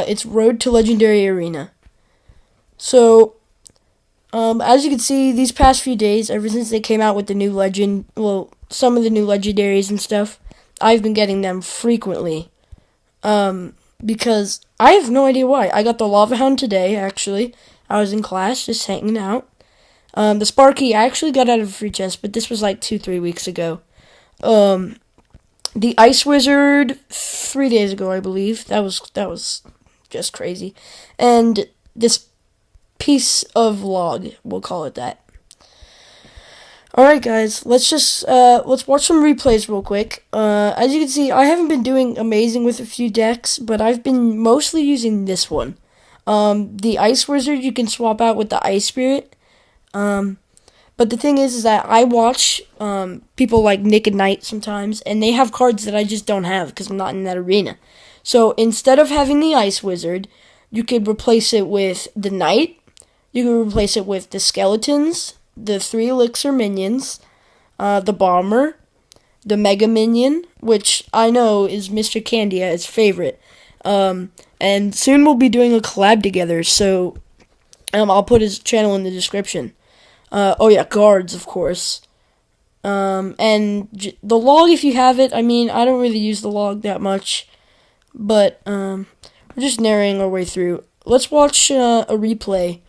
It's Road to Legendary Arena. So, as you can see, these past few days, ever since they came out with the new some of the new legendaries and stuff, I've been getting them frequently. Because I have no idea why. I got the Lava Hound today, actually. I was in class, just hanging out. The Sparky, I actually got out of a free chest, but this was like 2-3 weeks ago. The Ice Wizard 3 days ago, I believe. That was just crazy. And this piece of log, we'll call it that. Alright guys, let's watch some replays real quick. As you can see, I haven't been doing amazing with a few decks, but I've been mostly using this one. The Ice Wizard you can swap out with the Ice Spirit. But the thing is that I watch people like Nick and Knight sometimes, and they have cards that I just don't have because I'm not in that arena. So instead of having the Ice Wizard, you could replace it with the Knight. You could replace it with the Skeletons, the 3 Elixir Minions, the Bomber, the Mega Minion, which I know is Mrcandyye's favorite. And soon we'll be doing a collab together, so I'll put his channel in the description. Oh yeah, guards, of course. And the log, if you have it. I mean, I don't really use the log that much, but we're just narrating our way through. Let's watch a replay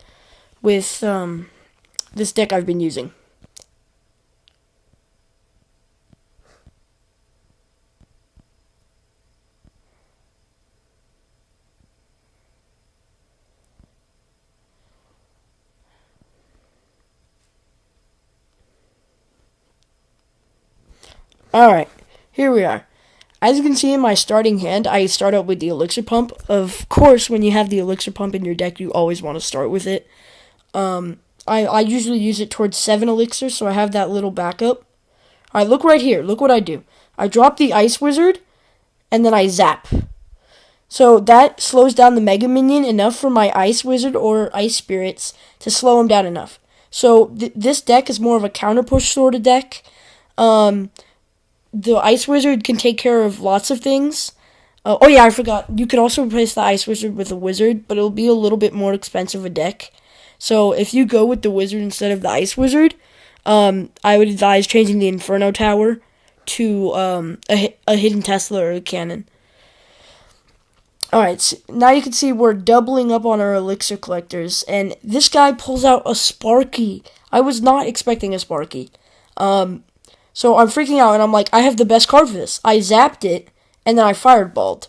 with this deck I've been using. Alright, here we are. As you can see in my starting hand, I start out with the Elixir Pump. Of course, when you have the Elixir Pump in your deck, you always want to start with it. I usually use it towards 7 Elixirs, so I have that little backup. Alright, look right here. Look what I do. I drop the Ice Wizard, and then I zap. So that slows down the Mega Minion enough for my Ice Wizard or Ice Spirits to slow him down enough. So this deck is more of a counter push sort of deck. The Ice Wizard can take care of lots of things. Oh yeah, I forgot. You could also replace the Ice Wizard with a Wizard, but it'll be a little bit more expensive a deck. So if you go with the Wizard instead of the Ice Wizard, I would advise changing the Inferno Tower to a Hidden Tesla or a Cannon. Alright, so now you can see we're doubling up on our Elixir collectors, and this guy pulls out a Sparky. I was not expecting a Sparky. So I'm freaking out, and I'm like, I have the best card for this. I zapped it, and then I fireballed.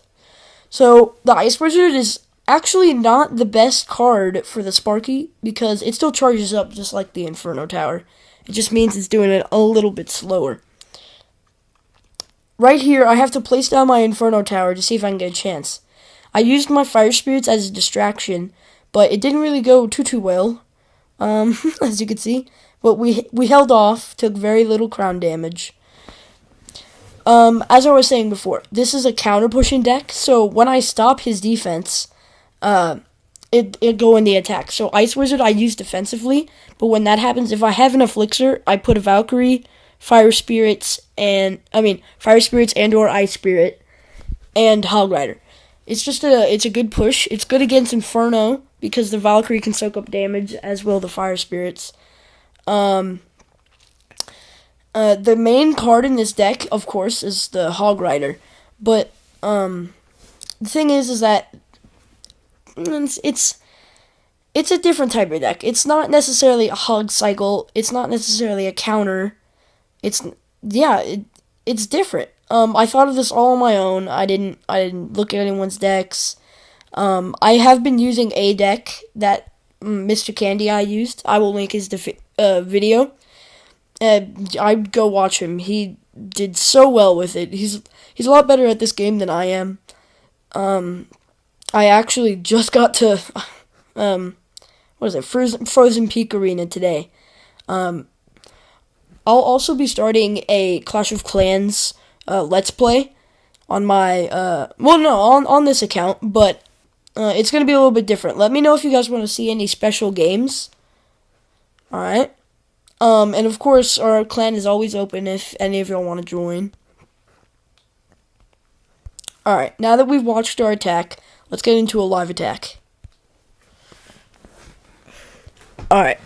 So the Ice Wizard is actually not the best card for the Sparky, because it still charges up just like the Inferno Tower. It just means it's doing it a little bit slower. Right here, I have to place down my Inferno Tower to see if I can get a chance. I used my Fire Spirits as a distraction, but it didn't really go too well, as you can see. But we held off, took very little crown damage. As I was saying before, this is a counter-pushing deck, so when I stop his defense, it go in the attack. So Ice Wizard I use defensively, but when that happens, if I have enough Elixir, I put a Valkyrie, Fire Spirits and or Ice Spirit, and Hog Rider. It's a good push. It's good against Inferno, because the Valkyrie can soak up damage, as will the Fire Spirits. The main card in this deck, of course, is the Hog Rider. But, the thing is that it's a different type of deck. It's not necessarily a Hog Cycle. It's not necessarily a counter. It's different. I thought of this all on my own. I didn't look at anyone's decks. I have been using a deck that Mrcandyeye used. I will link his video. I'd go watch him. He did so well with it. He's a lot better at this game than I am. I actually just got to Frozen Peak Arena today. I'll also be starting a Clash of Clans Let's Play on my on this account, but it's gonna be a little bit different. Let me know if you guys want to see any special games. Alright. And of course, our clan is always open if any of y'all want to join. Alright, now that we've watched our attack, Let's get into a live attack. Alright.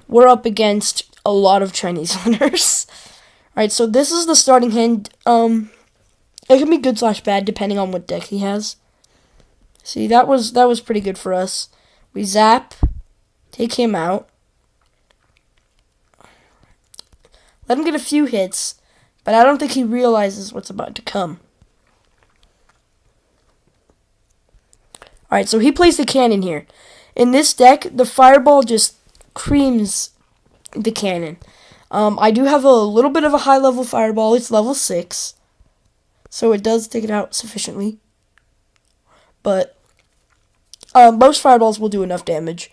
We're up against a lot of Chinese hunters. Alright, so this is the starting hand. It can be good / bad depending on what deck he has. See, that was pretty good for us. We zap, take him out. Let him get a few hits, but I don't think he realizes what's about to come. Alright, so he plays the cannon here. In this deck, the fireball just creams the cannon. I do have a little bit of a high level fireball. It's level 6. So it does take it out sufficiently. But most fireballs will do enough damage.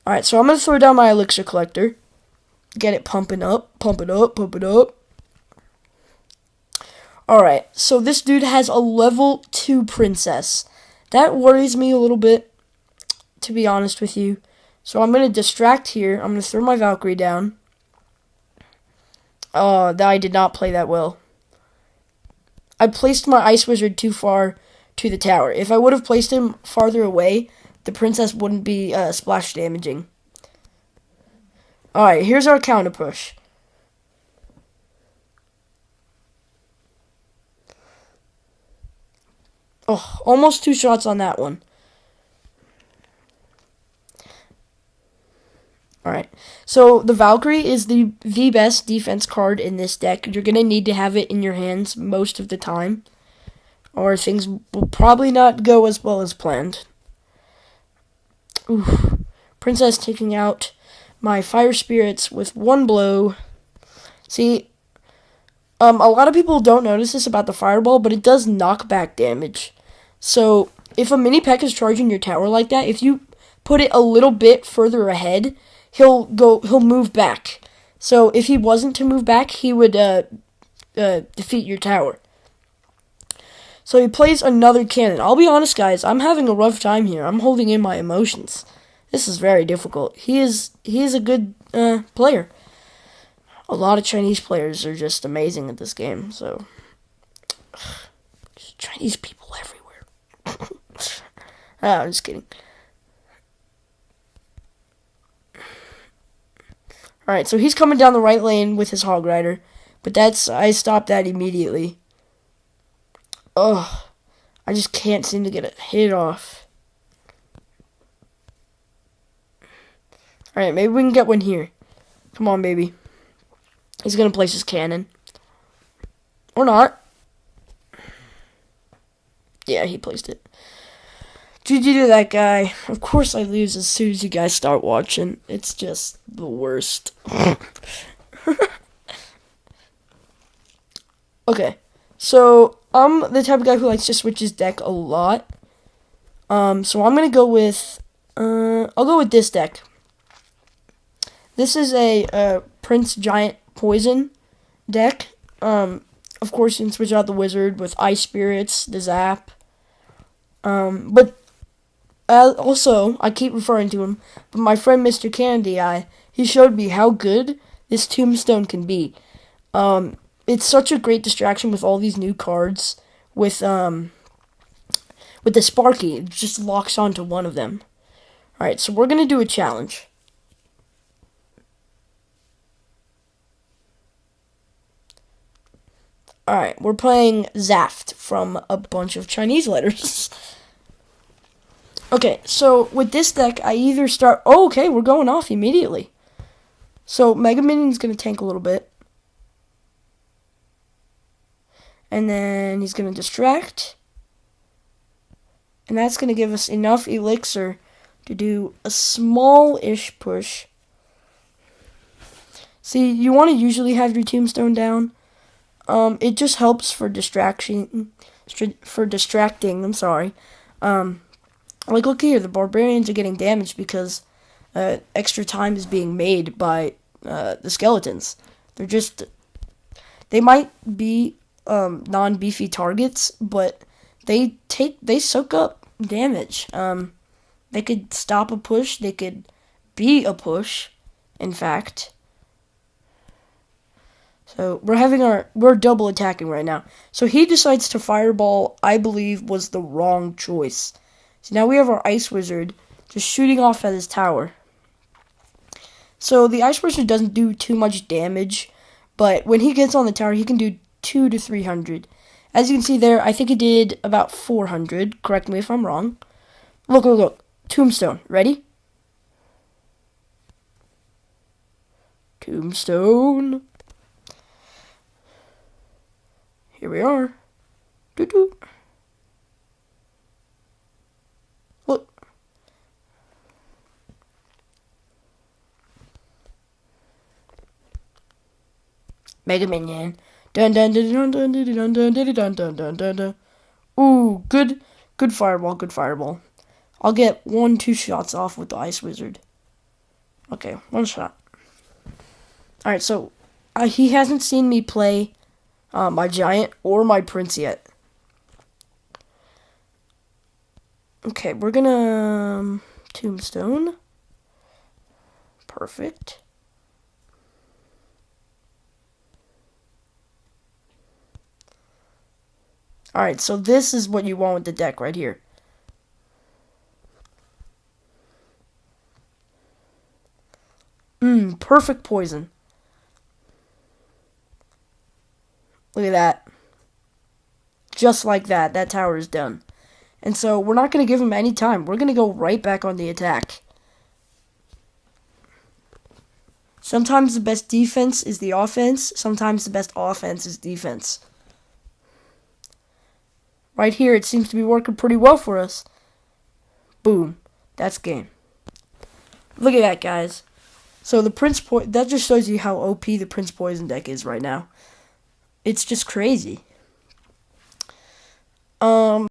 Alright, so I'm going to throw down my elixir collector. Get it pumping up, pump it up, pump it up. Alright, so this dude has a level 2 princess. That worries me a little bit, to be honest with you. So I'm going to distract here. I'm going to throw my Valkyrie down. Oh, I did not play that well. I placed my Ice Wizard too far to the tower. If I would have placed him farther away, the princess wouldn't be splash damaging. Alright, here's our counter push. Oh, almost 2 shots on that one. Alright, so the Valkyrie is the best defense card in this deck. You're going to need to have it in your hands most of the time, or things will probably not go as well as planned. Ooh, Princess taking out my fire spirits with one blow. See, a lot of people don't notice this about the fireball, but it does knockback damage. So if a mini P.E.K.K.A is charging your tower like that, if you put it a little bit further ahead, he'll move back. So if he wasn't to move back, he would defeat your tower. So he plays another cannon. I'll be honest, guys, I'm having a rough time here. I'm holding in my emotions. This is very difficult. He is a good player. A lot of Chinese players are just amazing at this game. So Chinese people everywhere. I'm just kidding. Alright, so he's coming down the right lane with his Hog Rider. But I stopped that immediately. Ugh. I just can't seem to get a hit off. Alright, maybe we can get one here. Come on, baby. He's going to place his cannon. Or not. Yeah, he placed it. GG to that guy. Of course I lose as soon as you guys start watching. It's just the worst. Okay. So, I'm the type of guy who likes to switch his deck a lot. So I'm going to go with... I'll go with this deck. This is a Prince Giant Poison deck. Of course, you can switch out the Wizard with Ice Spirits, the Zap. But also, I keep referring to him, but my friend Mrcandyeye, he showed me how good this Tombstone can be. It's such a great distraction with all these new cards. With the Sparky, it just locks onto one of them. Alright, so we're going to do a challenge. Alright, we're playing Zaft from a bunch of Chinese letters. Okay, so with this deck, I either start... Oh, okay, we're going off immediately. So Mega Minion's going to tank a little bit. And then he's going to distract. And that's going to give us enough elixir to do a small-ish push. See, you want to usually have your Tombstone down. It just helps for distracting. I'm sorry. Like, look here, the barbarians are getting damaged because extra time is being made by the skeletons. They might be non-beefy targets, but they soak up damage. They could stop a push. They could be a push, in fact. So we're double attacking right now. So he decides to fireball, I believe, was the wrong choice. So now we have our Ice Wizard just shooting off at his tower. So the Ice Wizard doesn't do too much damage, but when he gets on the tower, he can do 200 to 300. As you can see there, I think it did about 400. Correct me if I'm wrong. Look, look, look. Tombstone. Ready? Tombstone. Here we are. Doo-doo. Look. Mega Minion. Dun dun dun dun dun dun dun dun dun dun dun dun dun dun. Ooh, good fireball, good fireball. I'll get 1-2 shots off with the Ice Wizard. Okay, 1 shot. Alright, so he hasn't seen me play my Giant or my Prince yet. Okay, we're gonna Tombstone. Perfect. Alright, so this is what you want with the deck right here. Perfect poison. Look at that. Just like that. That tower is done. And so we're not going to give him any time. We're going to go right back on the attack. Sometimes the best defense is the offense. Sometimes the best offense is defense. Right here, it seems to be working pretty well for us. Boom. That's game. Look at that, guys. So the that just shows you how OP the Prince Poison deck is right now. It's just crazy.